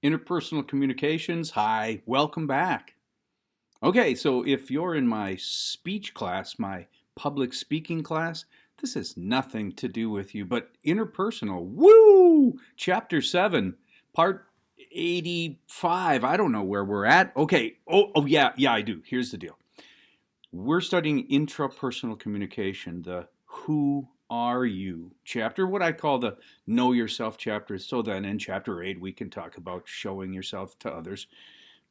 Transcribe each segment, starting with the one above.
Interpersonal communications, hi, welcome back. Okay, so if you're in my speech class, my public speaking class, this has nothing to do with you, but interpersonal, woo! Chapter 7, part 85. I don't know where we're at. Okay, yeah, I do. Here's the deal. We're studying intrapersonal communication, the who are you chapter, what I call the know yourself chapter. So then in chapter 8, we can talk about showing yourself to others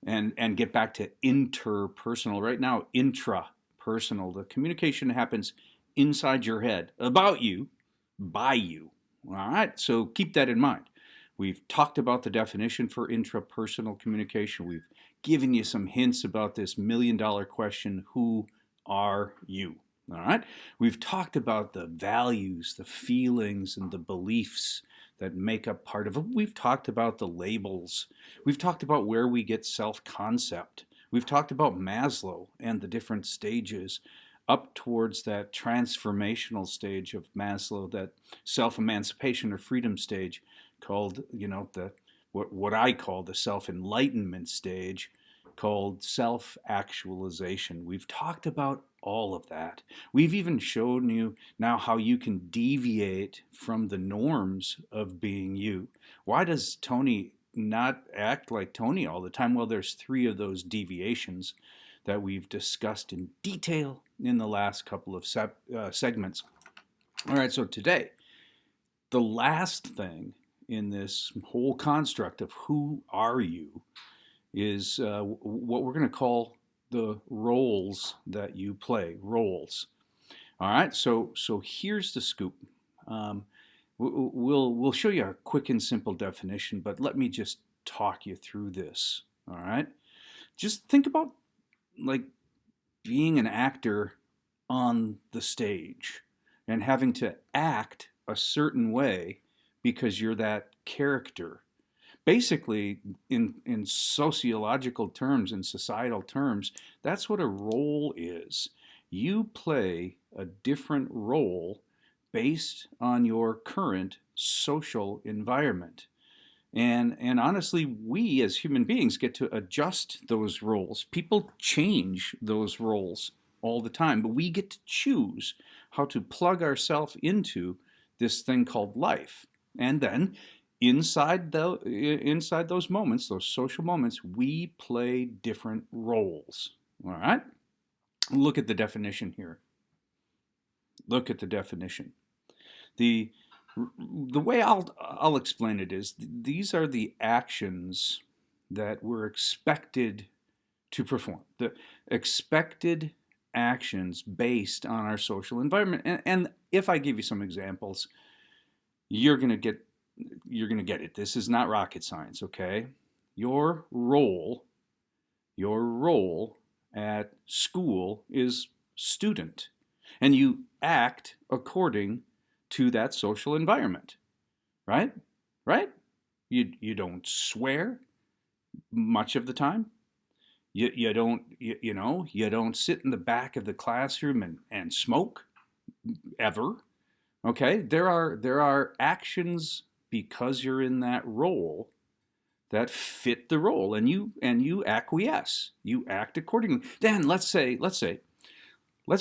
and get back to interpersonal. Right now, intrapersonal, the communication happens inside your head about you, by you. All right, so keep that in mind. We've talked about the definition for intrapersonal communication. We've given you some hints about this $1,000,000 question, who are you? All right, we've talked about the values, the feelings, and the beliefs that make up part of it. We've talked about the labels. We've talked about where we get self-concept. We've talked about Maslow and the different stages up towards that transformational stage of Maslow, that self-emancipation or freedom stage called, the what I call the self-enlightenment stage, called self-actualization. We've talked about all of that. We've even shown you now how you can deviate from the norms of being you. Why does Tony not act like Tony all the time? Well, there's 3 of those deviations that we've discussed in detail in the last couple of segments. All right, so today, the last thing in this whole construct of who are you is what we're going to call the roles that you play. Roles. All right. So here's the scoop. We'll show you a quick and simple definition, but let me just talk you through this. All right. Just think about like being an actor on the stage and having to act a certain way because you're that character. Basically, in sociological terms, in societal terms, that's what a role is. You play a different role based on your current social environment. And honestly, we as human beings get to adjust those roles. People change those roles all the time, but we get to choose how to plug ourselves into this thing called life. And then inside those moments, those social moments, we play different roles. All right? Look at the definition here. Look at the definition. The way I'll explain it is these are the actions that we're expected to perform. The expected actions based on our social environment. And if I give you some examples, you're going to get it. This is not rocket science, okay? Your role at school is student, and you act according to that social environment, right? Right? You don't swear much of the time. You don't you don't sit in the back of the classroom and smoke ever. Okay? There are actions because you're in that role that fit the role, and you acquiesce. You act accordingly. Then let's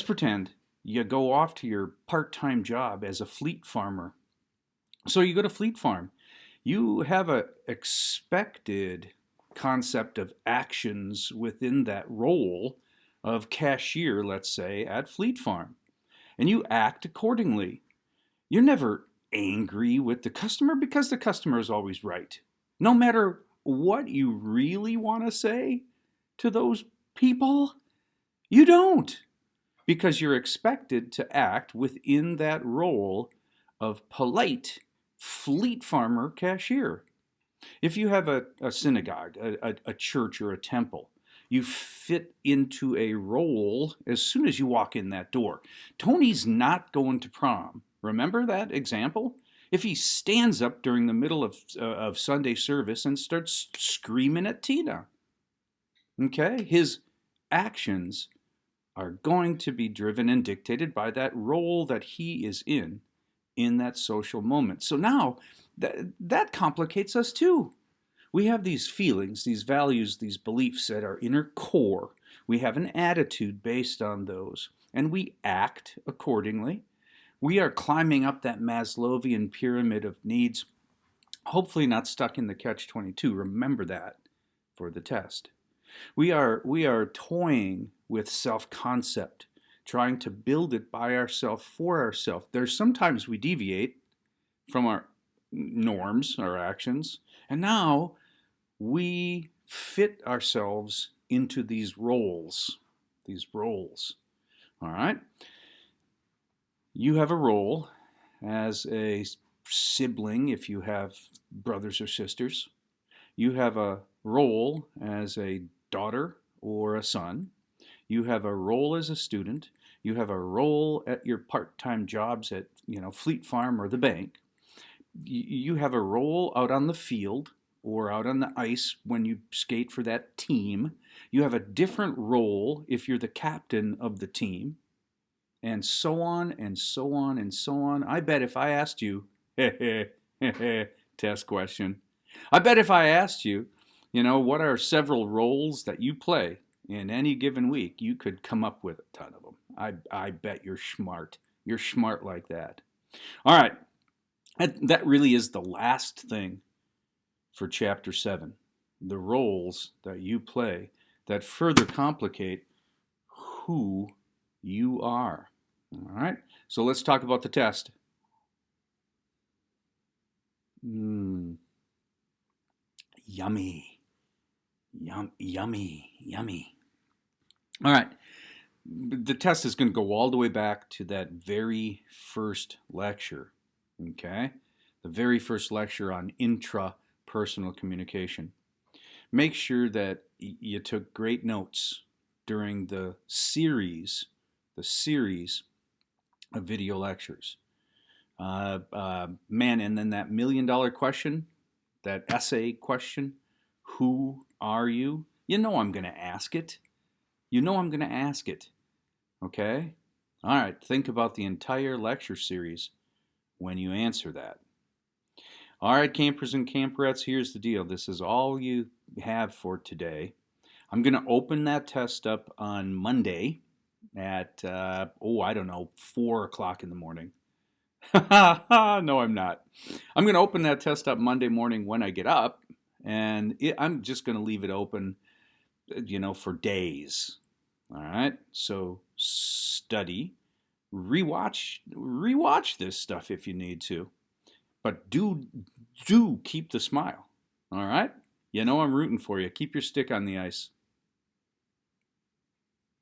pretend you go off to your part-time job as a fleet farmer. So you go to Fleet Farm. You have a expected concept of actions within that role of cashier, let's say, at Fleet Farm. And you act accordingly. You're never angry with the customer because the customer is always right. No matter what you really want to say to those people, you don't, because you're expected to act within that role of polite fleet farmer cashier. If you have a synagogue, a church, or a temple, you fit into a role as soon as you walk in that door. Tony's not going to prom. Remember that example? If he stands up during the middle of Sunday service and starts screaming at Tina, okay, his actions are going to be driven and dictated by that role that he is in that social moment. So now that complicates us too. We have these feelings, these values, these beliefs at our inner core. We have an attitude based on those, and we act accordingly. We are climbing up that Maslowian pyramid of needs, hopefully not stuck in the catch-22. Remember that for the test. We are toying with self-concept, trying to build it by ourselves, for ourselves. There's sometimes we deviate from our norms, our actions, and now we fit ourselves into these roles. All right? You have a role as a sibling if you have brothers or sisters. You have a role as a daughter or a son. You have a role as a student. You have a role at your part-time jobs at, Fleet Farm or the bank. You have a role out on the field or out on the ice when you skate for that team. You have a different role if you're the captain of the team, and so on and so on and so on. I bet if I asked you, test question, I bet if I asked you, what are several roles that you play in any given week, you could come up with a ton of them. I bet you're smart. You're smart like that. All right. That really is the last thing for Chapter 7. The roles that you play that further complicate who you are. All right. So let's talk about the test. Yummy. Yummy. All right. The test is going to go all the way back to that very first lecture. Okay? The very first lecture on intrapersonal communication. Make sure that you took great notes during the series of video lectures. Man, and then that $1 million question, that essay question, who are you? You know I'm going to ask it. Okay? All right, think about the entire lecture series when you answer that. All right, campers and camperettes, here's the deal. This is all you have for today. I'm going to open that test up on Monday at, 4 o'clock in the morning. No, I'm not. I'm going to open that test up Monday morning when I get up, and I'm just going to leave it open, for days. All right? So study, rewatch this stuff if you need to. But do keep the smile. All right? I'm rooting for you. Keep your stick on the ice.